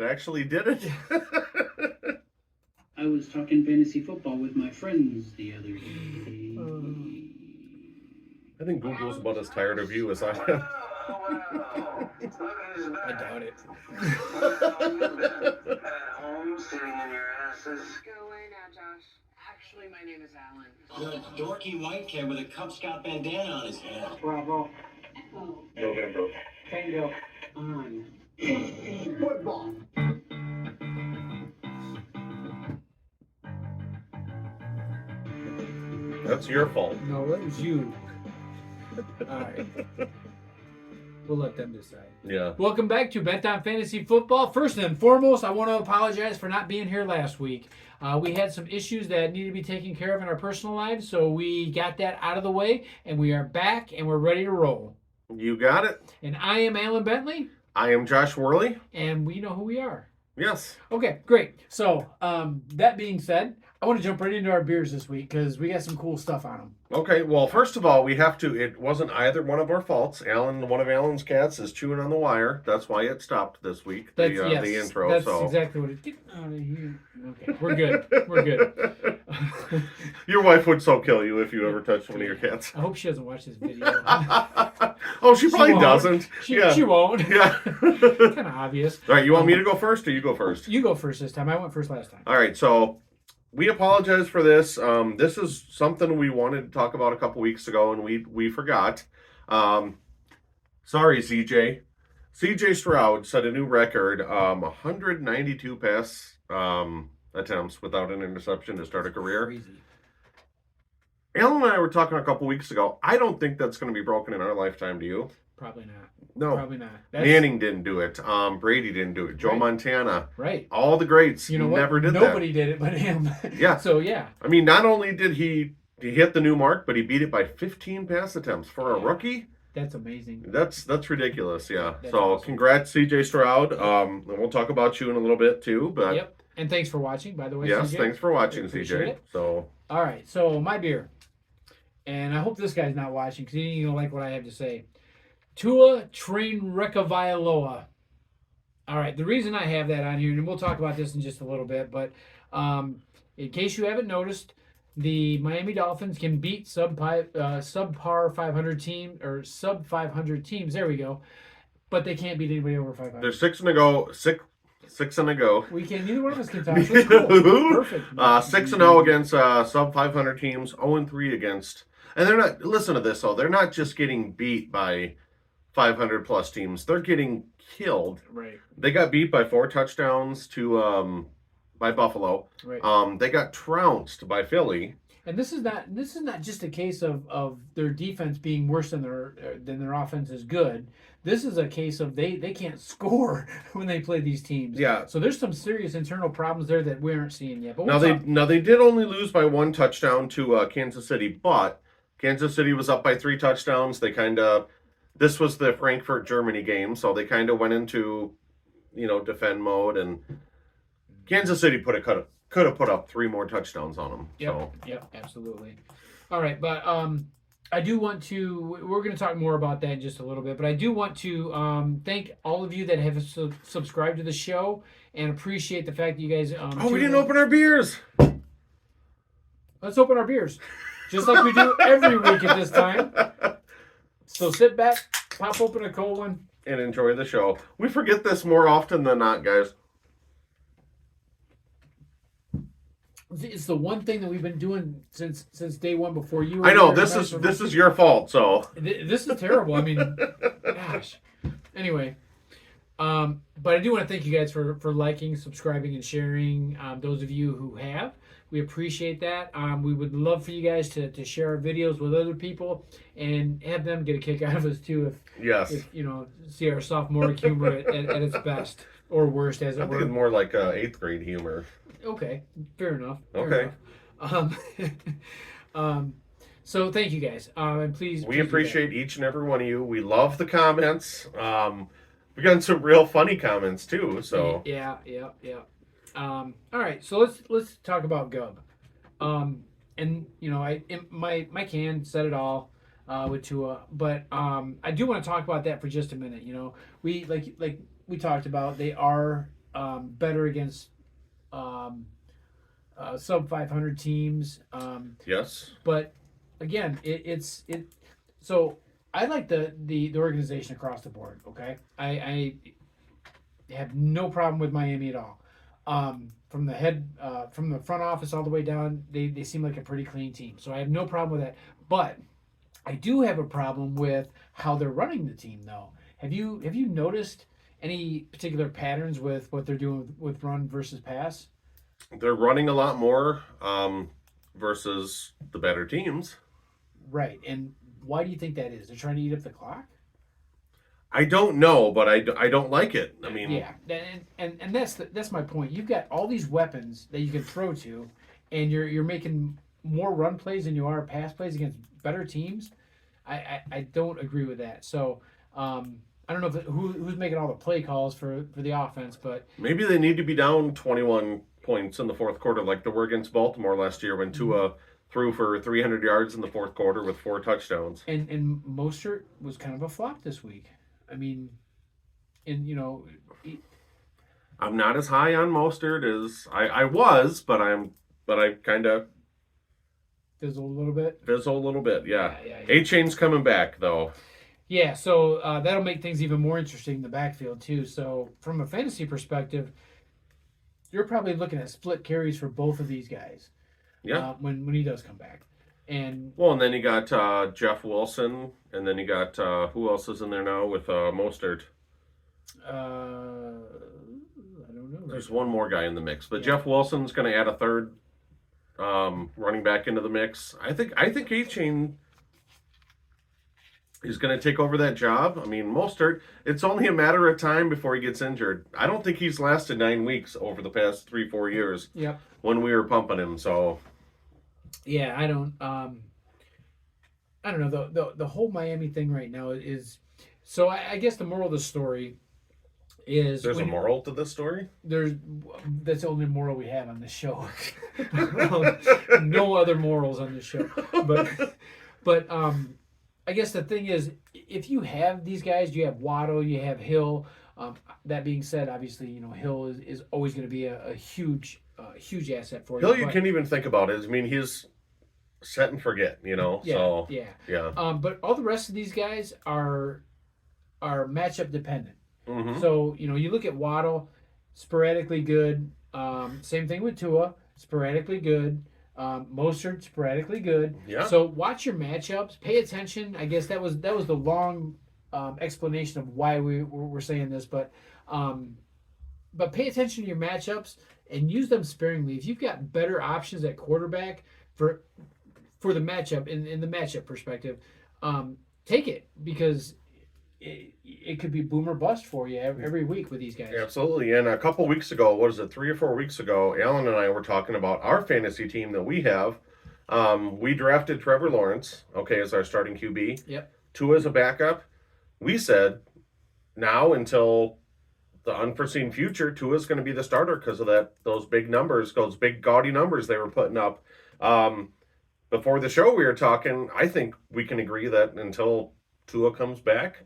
it actually did it. I was talking fantasy football with my friends the other day. I think Google's about as tired of you as I am. I doubt it. At home, sitting in your asses. Go away now, Josh. Actually, my name is Alan. The dorky white kid with a Cub Scout bandana on his head. Bravo. Echo. November. Tango. On. Football. That's your fault. No, that was you. All right. We'll let them decide. Yeah. Welcome back to Bent on Fantasy Football. First and foremost, I want to apologize for not being here last week. We had some issues that needed to be taken care of in our personal lives, so we got that out of the way, and we are back, and we're ready to roll. You got it. And I am Alan Bentley, I am Josh Worley. and we know who we are. Yes. Okay, great. So, that being said, I want to jump right into our beers this week because we got some cool stuff on them. Okay, well, first of all, we have to, it wasn't either one of our faults. One of Alan's cats is chewing on the wire. That's why it stopped this week, the intro. That's so. exactly what it is. Get out of here. Okay, we're good. We're good. Your wife would so kill you if you ever touched one of your cats. I hope she doesn't watch this video. Oh, she probably won't. doesn't. She won't. Yeah. Kind of obvious. All right, you want me to go first or you go first? You go first this time. I went first last time. All right, so we apologize for this. This is something we wanted to talk about a couple weeks ago, and we forgot. Sorry, CJ. CJ Stroud set a new record, 192 pass attempts without an interception to start a career. Crazy. Alan and I were talking a couple weeks ago. I don't think that's going to be broken in our lifetime. Do you? Probably not. No. Probably not. Manning didn't do it. Brady didn't do it. Joe Right. Montana. Right. All the greats You know what? never did Nobody did it but him. Yeah. So, yeah. I mean, not only did he hit the new mark, but he beat it by 15 pass attempts for a rookie. That's amazing. That's ridiculous. Yeah. That's so awesome. congrats, CJ Stroud. And we'll talk about you in a little bit too. But Yep. And thanks for watching, by the way. yes, CJ. thanks for watching, Appreciate CJ. it. So All right. So, my beer. And I hope this guy's not watching because he ain't going to like what I have to say. Tua Trainwreckavailoa. All right, the reason I have that on here, and we'll talk about this in just a little bit, but in case you haven't noticed, the Miami Dolphins can beat subpar 500 team or sub 500 teams. There we go, but they can't beat anybody over 500. there's six and a go. We can. Neither one of us can talk. So it's cool. Perfect. 6-0 against sub 500 teams. 0-3 against, and they're not. Listen to this though. They're not just getting beat by 500 plus teams. They're getting killed. Right. They got beat by 4 touchdowns to by Buffalo. Right. They got trounced by Philly. And this is not just a case of their defense being worse than their offense is good. This is a case of they can't score when they play these teams. Yeah. So there's some serious internal problems there that we aren't seeing yet. But Now they did only lose by 1 touchdown to Kansas City, but Kansas City was up by 3 touchdowns. This was the Frankfurt Germany game, so they kind of went into defend mode, and Kansas City could have put up 3 more touchdowns on them. Yep, absolutely. All right, but I do want to. We're going to talk more about that in just a little bit, but I do want to thank all of you that have subscribed to the show and appreciate the fact that you guys. We didn't open our beers. Let's open our beers, just like we do every week at this time. So sit back, pop open a cold one, and enjoy the show. We forget this more often than not, guys. It's the one thing that we've been doing since day one before you. I know this is your fault. So this is terrible. I mean, gosh. Anyway, but I do want to thank you guys for liking, subscribing, and sharing. Those of you who have, we appreciate that. We would love for you guys to share our videos with other people and have them get a kick out of us too. If see our sophomoric humor at its best or worst, as it were. I think it's more like 8th grade humor. Okay, fair enough. Okay. So thank you guys, and please. We appreciate each and every one of you. We love the comments. We got some real funny comments too. So yeah. All right, so let's talk about Gub. And my can said it all with Tua, but I do want to talk about that for just a minute. We like we talked about, they are better against sub 500 teams. Yes. But again, it's. So I like the organization across the board. Okay, I have no problem with Miami at all. From the from the front office all the way down, they seem like a pretty clean team. So I have no problem with that. But I do have a problem with how they're running the team, though. Have you noticed any particular patterns with what they're doing with run versus pass? They're running a lot more versus the better teams. Right, and why do you think that is? They're trying to eat up the clock. I don't know, but I don't like it. I mean, Yeah, and that's my point. You've got all these weapons that you can throw to, and you're making more run plays than you are pass plays against better teams. I don't agree with that. So I don't know who's making all the play calls for the offense, but maybe they need to be down 21 points in the fourth quarter, like they were against Baltimore last year when Tua threw for 300 yards in the fourth quarter with 4 touchdowns. and Mostert was kind of a flop this week. I mean, and I'm not as high on Mostert as I was, but I kind of fizzled a little bit. fizzle a little bit. Yeah. Yeah. A-Chain's coming back though. Yeah, so that'll make things even more interesting in the backfield too. So from a fantasy perspective, you're probably looking at split carries for both of these guys. Yeah. When he does come back, and Well, and then you got Jeff Wilson, and then you got who else is in there now with Mostert? I don't know. There's one more guy in the mix, but Yeah. Jeff Wilson's going to add a third running back into the mix. I think A-Chain is going to take over that job. I mean, Mostert, it's only a matter of time before he gets injured. I don't think he's lasted 9 weeks over the past 3-4 years Yep. when we were pumping him. So Yeah, I don't know. The whole Miami thing right now is. So I guess the moral of the story is there's a moral to this story. That's the only moral we have on this show. No other morals on this show. But I guess the thing is, if you have these guys, you have Waddle, you have Hill. That being said, obviously, Hill is always going to be a huge asset for you. Hill, you can't even think about it. I mean, he's set and forget, Yeah, so yeah. But all the rest of these guys are matchup dependent. Mhm. So you look at Waddle, sporadically good. Same thing with Tua, sporadically good. Mostert, sporadically good. Yeah. So watch your matchups. Pay attention. I guess that was the long explanation of why we're saying this, but pay attention to your matchups and use them sparingly. If you've got better options at quarterback for the matchup in the matchup perspective, take it, because it could be boom or bust for you every week with these guys. Absolutely. And a couple weeks ago, 3 or 4 weeks ago, Alan and I were talking about our fantasy team that we have. We drafted Trevor Lawrence, as our starting QB. Yep. Tua as a backup. We said now until the unforeseen future, Tua's going to be the starter because of those big numbers, those big gaudy numbers they were putting up. Before the show, we were talking. I think we can agree that until Tua comes back,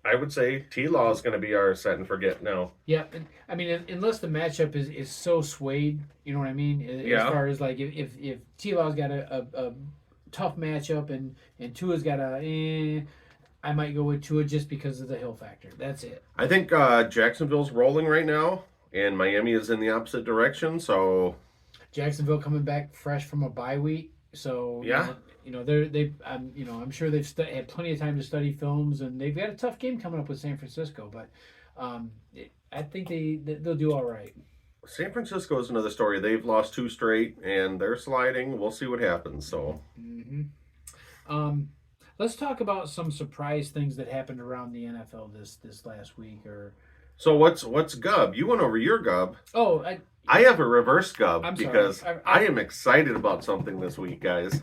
I would say T-Law is going to be our set and forget now. Yeah, and I mean, unless the matchup is so swayed, you know what I mean? Yeah. As far as like if T-Law's got a tough matchup and Tua's got I might go with Tua just because of the Hill factor. That's it. I think Jacksonville's rolling right now, and Miami is in the opposite direction. So Jacksonville coming back fresh from a bye week, so Yeah. I'm sure they've had plenty of time to study films, and they've got a tough game coming up with San Francisco. But I think they'll do all right. San Francisco is another story. They've lost 2 straight, and they're sliding. We'll see what happens. So Let's talk about some surprise things that happened around the NFL this last week. what's Gub? You went over your Gub. Oh, I have a reverse Gub I'm sorry. because I am excited about something this week, guys.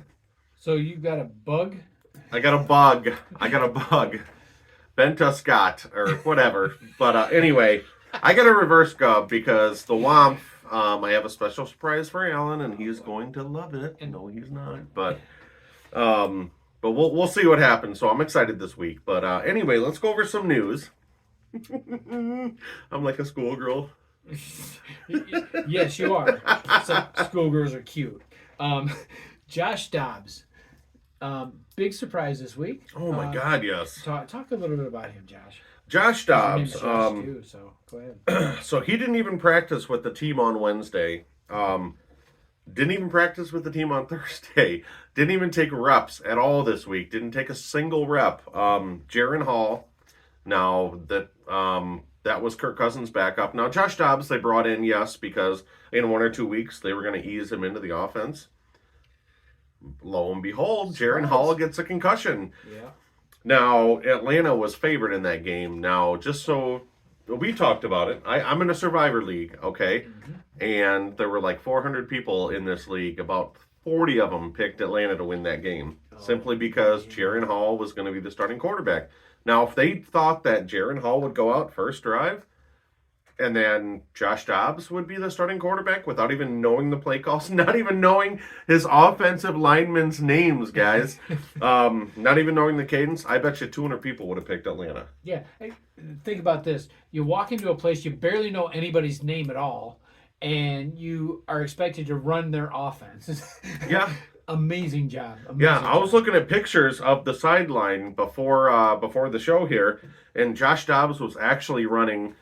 so you got a bug? I got a bug. Benta Scott or whatever. But anyway, I got a reverse Gub because the WOMF, I have a special surprise for Alan, and he's going to love it. No, he's not. But we'll see what happens. So I'm excited this week. But anyway, let's go over some news. I'm like a schoolgirl. Yes, you are. Some schoolgirls are cute. Um, Josh Dobbs. Big surprise this week. Oh my God, yes. Talk a little bit about him, Josh. Josh 'Cause your name's Dobbs. Josh too, so go ahead. So he didn't even practice with the team on Wednesday. Didn't even practice with the team on Thursday. Didn't even take reps at all this week. Didn't take a single rep. Jaron Hall. Now that was Kirk Cousins' backup. Now Josh Dobbs they brought in, yes, because in 1 or 2 weeks they were going to ease him into the offense. Lo and behold, Jaron Hall gets a concussion. Yeah. Now, Atlanta was favored in that game. Now, just so we talked about it, I'm in a Survivor League, okay? And there were like 400 people in this league. About 40 of them picked Atlanta to win that game simply because Jaron Hall was going to be the starting quarterback. Now, if they thought that Jaron Hall would go out first drive and then Josh Dobbs would be the starting quarterback without even knowing the play calls, not even knowing his offensive linemen's names, guys, not even knowing the cadence, I bet you 200 people would have picked Atlanta. Yeah. Hey, think about this. You walk into a place you barely know anybody's name at all, and you are expected to run their offense. Yeah. Amazing job. Yeah, I was looking at pictures of the sideline before the show here, and Josh Dobbs was actually running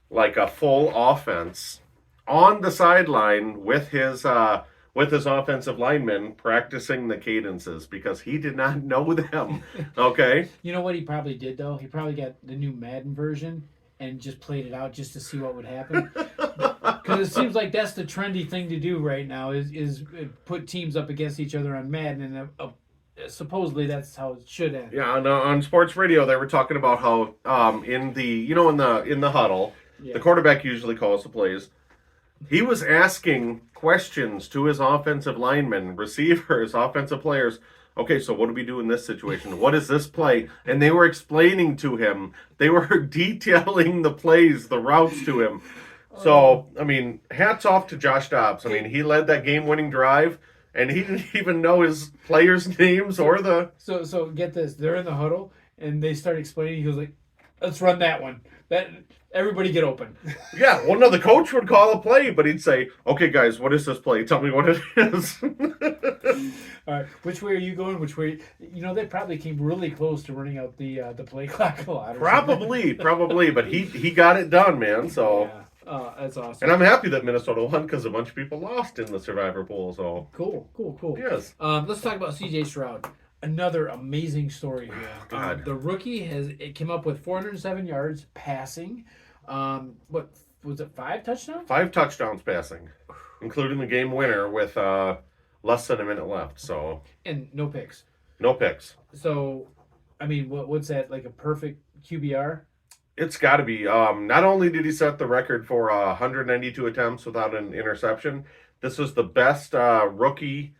like a full offense on the sideline with his offensive linemen practicing the cadences because he did not know them. Okay. You know what he probably did though? He probably got the new Madden version and just played it out just to see what would happen. Because it seems like that's the trendy thing to do right now is put teams up against each other on Madden, and supposedly that's how it should end. Yeah, on sports radio they were talking about how in the huddle, the quarterback usually calls the plays. He was asking questions to his offensive linemen, receivers, offensive players. Okay, so what do we do in this situation? What is this play? And they were explaining to him. They were detailing the plays, the routes to him. So, I mean, hats off to Josh Dobbs. I mean, he led that game-winning drive, and he didn't even know his players' names or the... So get this. They're in the huddle, and they start explaining. He goes like, let's run that one. Everybody get open. Yeah, well, no, the coach would call a play, but he'd say, okay, guys, what is this play? Tell me what it is. All right, which way are you going? Which way? You know, they probably came really close to running out the play clock a lot. Probably, but he got it done, man, so... Yeah. Oh, that's awesome. And I'm happy that Minnesota won because a bunch of people lost in the Survivor pool, so... Cool. Yes. Let's talk about C.J. Stroud. Another amazing story here. God. The rookie came up with 407 yards passing. What was it? 5 touchdowns? 5 touchdowns passing, including the game winner with less than a minute left. So And no picks. no picks. So, I mean, what's that, like a perfect QBR? It's got to be. Not only did he set the record for 192 attempts without an interception, this was the best rookie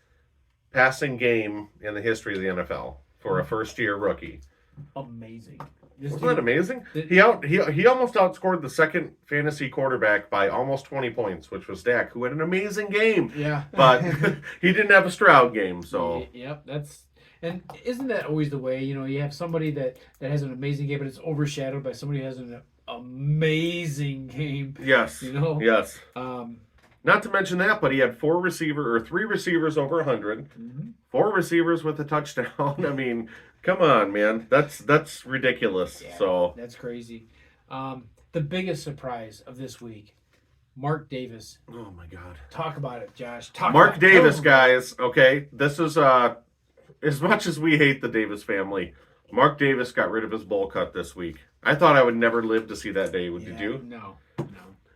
passing game in the history of the NFL for a first-year rookie. Amazing. Wasn't that amazing? He almost outscored the second fantasy quarterback by almost 20 points, which was Dak, who had an amazing game. Yeah. But he didn't have a Stroud game, so... Yep, and isn't that always the way? You know, you have somebody that has an amazing game, but it's overshadowed by somebody who has an amazing game. Yes. You know? Yes. Not to mention that, but he had 3 receivers over 100, 4 receivers with a touchdown. I mean, come on, man. That's ridiculous. Yeah, so that's crazy. The biggest surprise of this week, Mark Davis. Oh my God. Talk about it, Josh. Mark Davis, guys. Okay, this is as much as we hate the Davis family, Mark Davis got rid of his bowl cut this week. I thought I would never live to see that day. Did you? No.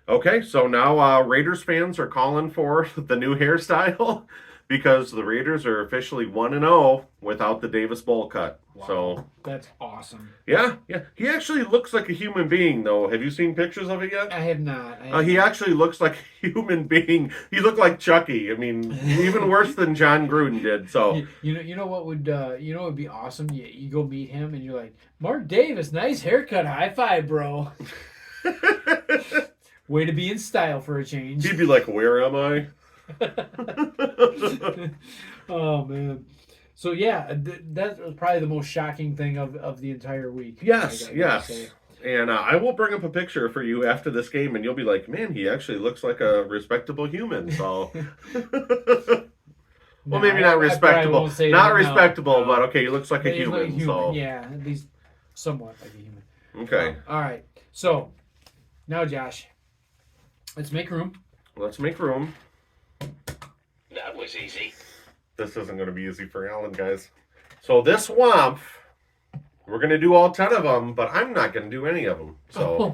Okay, so now Raiders fans are calling for the new hairstyle because the Raiders are officially 1-0 without the Davis bowl cut. Wow. So That's awesome. yeah. He actually looks like a human being, though. Have you seen pictures of it yet? I have not. He actually looks like a human being. He looked like Chucky. I mean, even worse than John Gruden did. So you know what would be awesome? You go meet him and you're like, Mark Davis, nice haircut, high five, bro. Way to be in style for a change. he'd be like, "Where am I?" Oh man. So yeah, that was probably the most shocking thing of the entire week. Yes, I gotta yes. say. And I will bring up a picture for you after this game, and you'll be like, man, he actually looks like a respectable human. So, well, maybe not respectable. Not respectable, but okay, he looks like a He's like human. So, yeah, at least somewhat like a human. okay. All right. So, now, Josh, let's make room. Let's make room. That was easy. This isn't going to be easy for Alan, guys. So this WOMF, we're going to do all 10 of them, but I'm not going to do any of them. So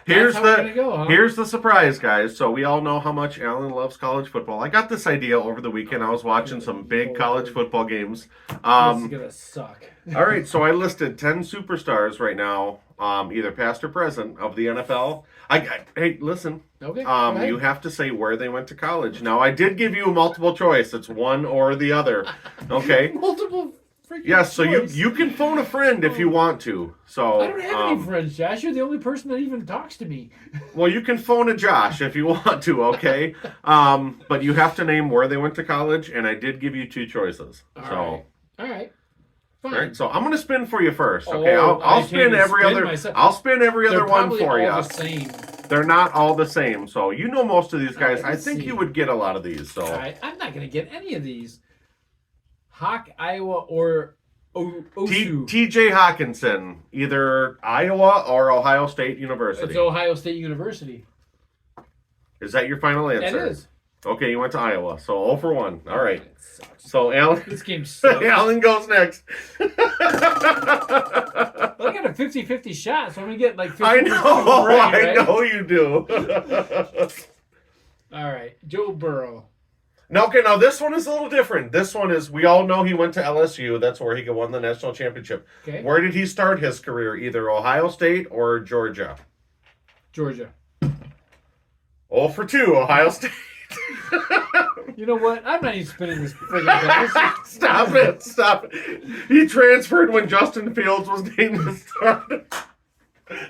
here's here's the surprise, guys. So we all know how much Alan loves college football. I got this idea over the weekend. I was watching some big college football games. This is going to suck. All right, so I listed 10 superstars right now, either past or present, of the NFL. Hey, listen. Okay. You have to say where they went to college. Now, I did give you a multiple choice. It's one or the other. Okay. Multiple freaking Yes, so choice. you can phone a friend if you want to. So I don't have any friends, Josh. You're the only person that even talks to me. Well, you can phone a Josh if you want to. Okay. But you have to name where they went to college, and I did give you 2 choices. All right. Fine. All right, so I'm gonna spin for you first. Okay, Oh, I'll I spin can't every spin other. myself. I'll spin every They're other one probably for you. all the same. They're not all the same, so you know most of these All guys. right, I let's think see. you would get a lot of these. So All right. I'm not going to get any of these. Hawk, Iowa, or OSU. T.J. Hawkinson, either Iowa or Ohio State University. It's Ohio State University. Is that your final answer? That is. Okay, you went to Iowa, so 0 for 1. All right. It sucks. So Alan, This game sucks. Alan goes next. I got a 50-50 shot, so I'm going to get like 50% I know, right, I right? know you do. All right. Joe Burrow. No, okay, now this one is a little different. This one is, we all know he went to LSU. That's where he won the national championship. Okay. Where did he start his career? Either Ohio State or Georgia? Georgia. 0 for 2, Ohio State. You know what? I'm not even spinning this friggin' dice. Stop it. He transferred when Justin Fields was named the starter.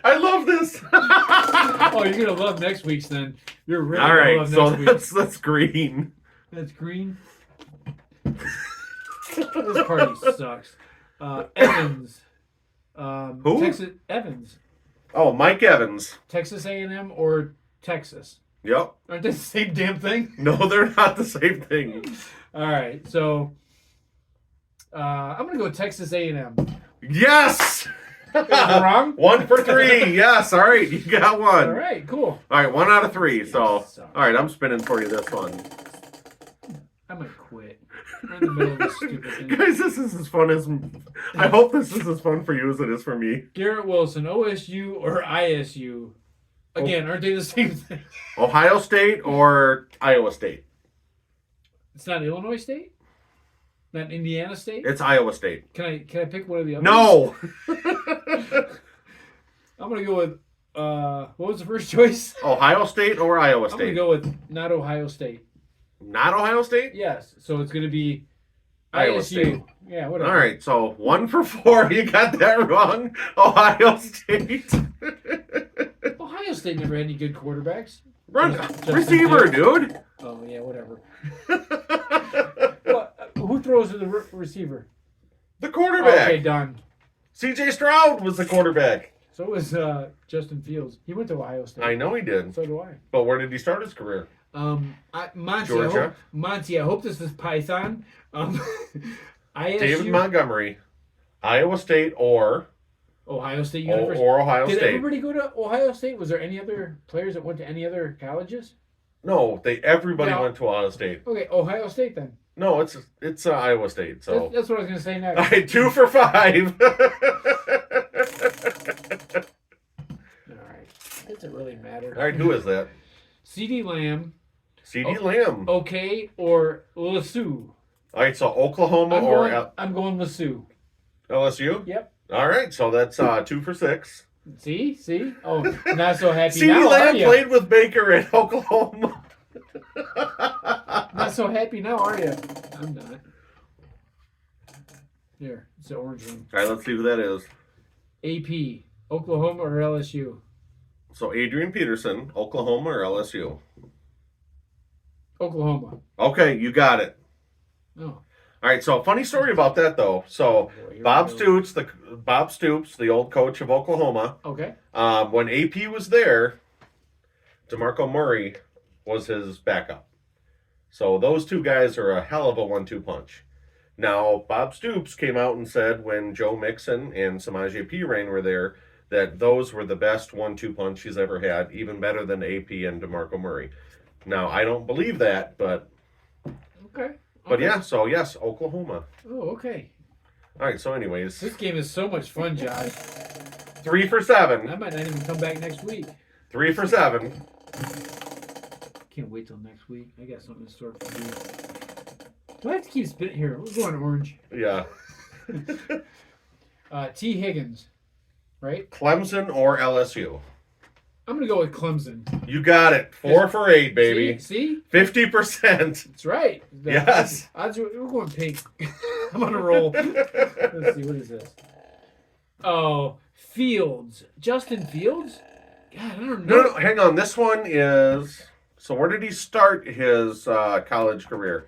I love this. Oh, you're going to love next week's then. You're really All going to right, love so next week's. that's green. That's green. This party sucks. Evans. Who? Texas Evans. Oh, Mike Evans. Texas A&M or Texas? Yep. Aren't they the same damn thing? No, they're not the same thing. All right, so I'm gonna go Texas A&M. Yes. Is it wrong? 1 for 3. Yes. All right, you got one. All right, cool. All right, 1 out of 3. So, all Sucks. right, I'm spinning for you this one. I'm gonna quit. We're in the middle of this stupid thing. Guys, this is as fun as. I hope this is as fun for you as it is for me. Garrett Wilson, OSU or ISU? Again, aren't they the same thing? Ohio State or Iowa State? It's not Illinois State? Not Indiana State? It's Iowa State. Can I pick one of the others? No. I'm gonna go with what was the first choice? Ohio State or Iowa I'm gonna State? go with not Ohio State. Not Ohio State? Yes, so it's gonna be Iowa ISU. State. Yeah, whatever. All right, so 1 for 4. You got that wrong. Ohio State. Ohio State never had any good quarterbacks. Run Justin receiver, Fields. dude. Oh yeah, whatever. Well, who throws to the receiver? The quarterback. Okay, done. C.J. Stroud was the quarterback. So was Justin Fields. He went to Ohio State. I know he did. So do I. But where did he start his career? Monty, Georgia. I hope this is Python. ISU, David Montgomery, Iowa State or Ohio State University. or Ohio Did State. everybody go to Ohio State? Was there any other players that went to any other colleges? No, everybody No. went to Ohio State. Okay, Ohio State then. No, it's Iowa State. So That's what I was going to say next. all right, 2 for 5. All right. Does it really matter? All right, who is that? C.D. Lamb, C.D. Lamb. okay, or LeSue? All right, so Oklahoma I'm going LeSue. LSU. Yep. All right, so that's 2 for 6. See? Oh, not so happy C.D. now, are Lamb you? played with Baker in Oklahoma. Not so happy now, are you? I'm not. Here, it's the orange one. All right, let's see who that is. AP, Oklahoma or LSU? So Adrian Peterson, Oklahoma or LSU? Oklahoma. Okay, you got it. Oh. All right, so funny story about that though. So Boy, here Bob we go. Stoops, the old coach of Oklahoma, Okay. when AP was there, DeMarco Murray was his backup. So those two guys are a hell of a 1-2 punch. Now Bob Stoops came out and said when Joe Mixon and Samaje Perine were there that those were the best 1-2 punch he's ever had, even better than AP and DeMarco Murray. Now I don't believe that, but Okay. But yeah, so yes, Oklahoma. Oh, okay. All right, so anyways, This game is so much fun, Josh. 3 for 7. I might not even come back next week. 3 for 7. Can't wait till next week. I got something in store for you. Do I have to keep spitting here? We're going orange. Yeah. T. Higgins, right? Clemson or LSU? I'm going to go with Clemson. You got it. 4 for 8, baby. See? 50%. That's right. Yes. We're going pink. I'm on a roll. Let's see. What is this? Oh, Fields. Justin Fields? God, I don't know. No, hang on. This one is. So where did he start his college career?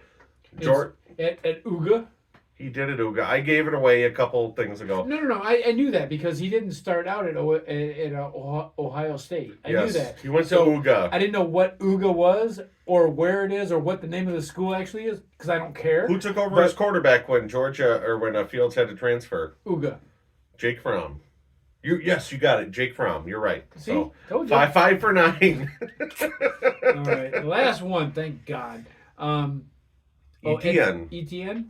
George. At Uga? He did at Uga. I gave it away a couple things ago. No. I knew that because he didn't start out at Ohio State. I knew that. He went So, to Uga. I didn't know what Uga was or where it is or what the name of the school actually is because I don't care. Who took over as quarterback when when Fields had to transfer? Uga. Jake Fromm. Yes, you got it. Jake Fromm. You're right. See? So Told you. 5 for 9. All right. The last one, thank God. ETN. ETN?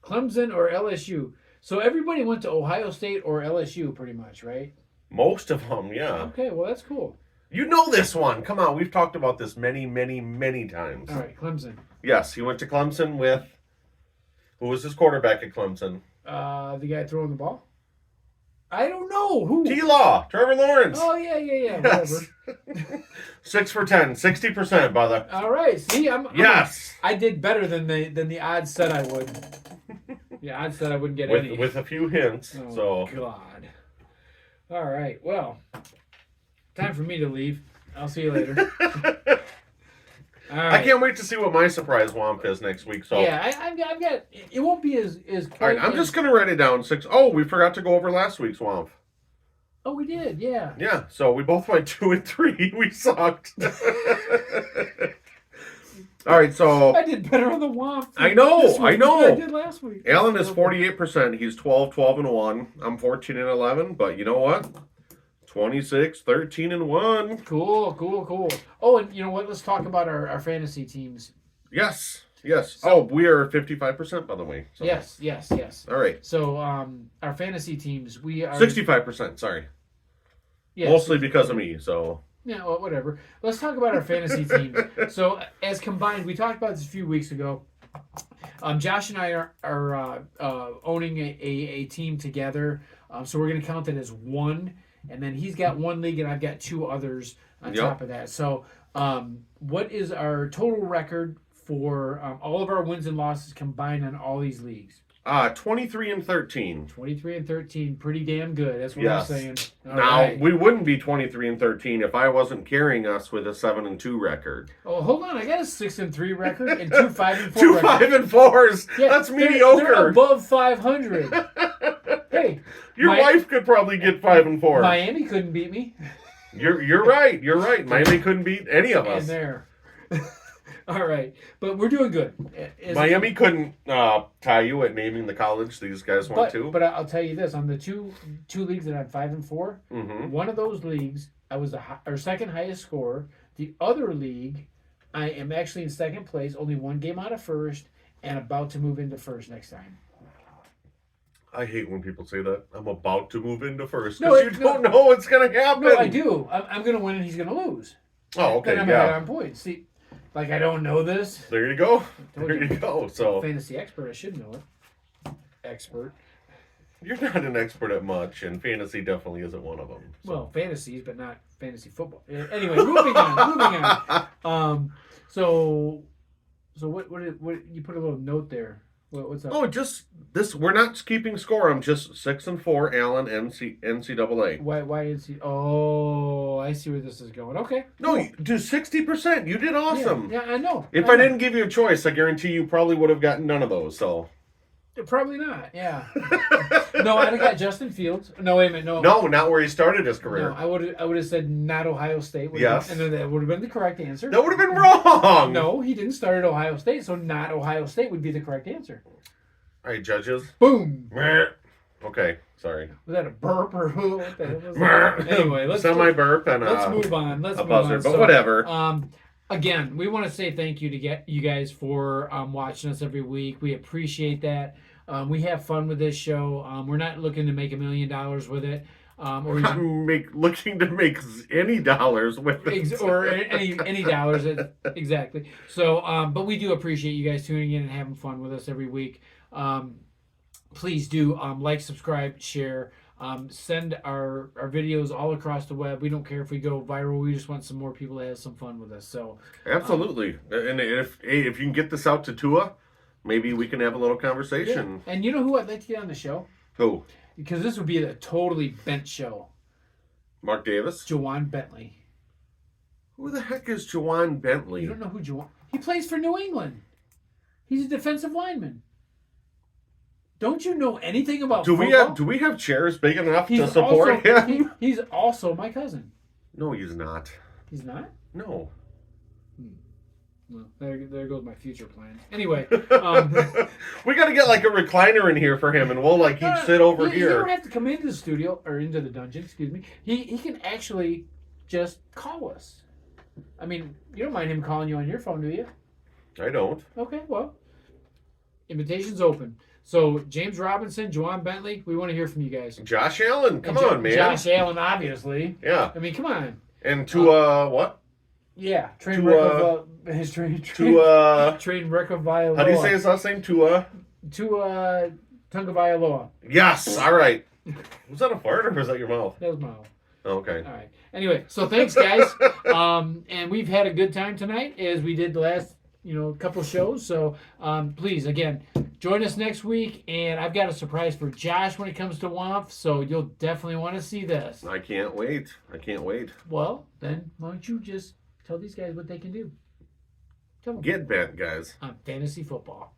Clemson or LSU? So everybody went to Ohio State or LSU pretty much, right? Most of them, yeah. Okay, well, that's cool. You know this one. Come on, we've talked about this many, many, many times. All right, Clemson. Yes, he went to Clemson with. Who was his quarterback at Clemson? The guy throwing the ball? I don't know. Who? T-Law, Trevor Lawrence. Oh, yeah. Yes. Whatever. 6 for 10, 60%, brother. All right. See, Yes. I did better than the odds said I would. The odds said I wouldn't get any. With a few hints. Oh, So God. All right. Well, time for me to leave. I'll see you later. All right. I can't wait to see what my surprise WOMF is next week. So Yeah, I've got. It won't be as. all right, I'm just gonna write it down. 6. Oh, we forgot to go over last week's WOMF. Oh, we did. Yeah. Yeah, so we both went 2 and 3. We sucked. All right, so I did better on the WOMF. I know, this week I know. than I did last week. Alan is 48%. He's 12 and 1. I'm 14 and 11. But you know what? 26, 13 and 1. Cool. Oh, and you know what? Let's talk about our fantasy teams. Yes. Oh, we are 55%, by the way. So. Yes. All right. So, our fantasy teams, we are 65%. Sorry. yes. Mostly because of me. So. Yeah, well, whatever. Let's talk about our fantasy teams. So, as combined, we talked about this a few weeks ago. Josh and I are owning a team together. So we're going to count it as one. And then he's got one league and I've got 2 others on top of that. So what is our total record for all of our wins and losses combined on all these leagues? 23 and 13. 23 and 13, pretty damn good. That's what Yes. I'm saying. All Now, right. we wouldn't be 23 and 13 if I wasn't carrying us with a 7 and 2 record. Oh, hold on. I got a 6 and 3 record and 2 5 and 4 2 record. 5 and 4s. Yeah, That's they're mediocre. above 500. Hey, Your wife could probably get 5 and 4. Miami couldn't beat me. You're right. Miami couldn't beat any of And us. there. All right, but we're doing good. Miami couldn't tie you at naming the college these guys went to. But I'll tell you this: on the two leagues that I'm 5 and 4, Mm-hmm. one of those leagues I was our second highest scorer. The other league, I am actually in second place, only 1 game out of first, and about to move into first next time. I hate when people say that. I'm about to move into first No, because you don't know what's going to happen. No, I do. I'm going to win and he's going to lose. Oh, okay, Then I'm ahead yeah. on points. See, like I don't know this. There you go. Told There you. you go. So Fantasy expert, I should know it. Expert. you're not an expert at much, and fantasy definitely isn't one of them. So. Well, fantasies, but not fantasy football. Anyway, moving on. So what you put a little note there What's up? Oh, just this. We're not keeping score. I'm just 6-4. Allen NCAA. Why is he? Oh, I see where this is going. Okay. No, you do 60%. You did awesome. Yeah, I know. If I didn't give you a choice, I guarantee you probably would have gotten none of those. So Probably not. Yeah. No, I'd have got Justin Fields. No, wait a minute. No. no, not where he started his career. No, I would have said not Ohio State. Yes. And then that would have been the correct answer. That would have been wrong. No, he didn't start at Ohio State, so not Ohio State would be the correct answer. All right, judges. Boom. Okay, sorry. Was that a burp or what the hell was that? Anyway, let's Semi-burp and let's move on. Let's a move buzzer, on. but So, whatever. Again, we want to say thank you to you guys for watching us every week. We appreciate that. We have fun with this show. We're not looking to make $1 million with it, or even, Looking to make any dollars with it. or any dollars exactly. So, but we do appreciate you guys tuning in and having fun with us every week. Please do like, subscribe, share. Send our videos all across the web. We don't care if we go viral. We just want some more people to have some fun with us. So Absolutely. And if you can get this out to Tua, maybe we can have a little conversation. yeah. And you know who I'd like to get on the show? Who? Because this would be a totally bent show. Mark Davis? Jawan Bentley. Who the heck is Jawan Bentley? You don't know who Jawan? He plays for New England. He's a defensive lineman. Don't you know anything about football? Do we have chairs big enough to He's support also, him? he's also my cousin. No, he's not. He's not? No. Well, there goes my future plans. Anyway, We got to get like a recliner in here for him, and we'll like he'd sit over he here. don't have to come into the studio or into the dungeon. Excuse me. He can actually just call us. I mean, you don't mind him calling you on your phone, do you? I don't. Okay, well, invitation's open. So James Robinson, Jawan Bentley, we want to hear from you guys. Josh Allen, come And on, man. Josh Allen, obviously. Yeah. I mean, come on. And to what? Yeah, train To, wreck of train wreck of Vailoa. How do you say his last name? Tua. Tunga Vailoa. Yes. All right. Was that a fart or was that your mouth? That was my own. Okay. All right. Anyway, so thanks, guys. And we've had a good time tonight as we did the last, couple shows. So please, again, join us next week. And I've got a surprise for Josh when it comes to WOMF. So you'll definitely want to see this. I can't wait. Well, then why don't you just tell these guys what they can do? Tell them. Get bent, guys. On fantasy football.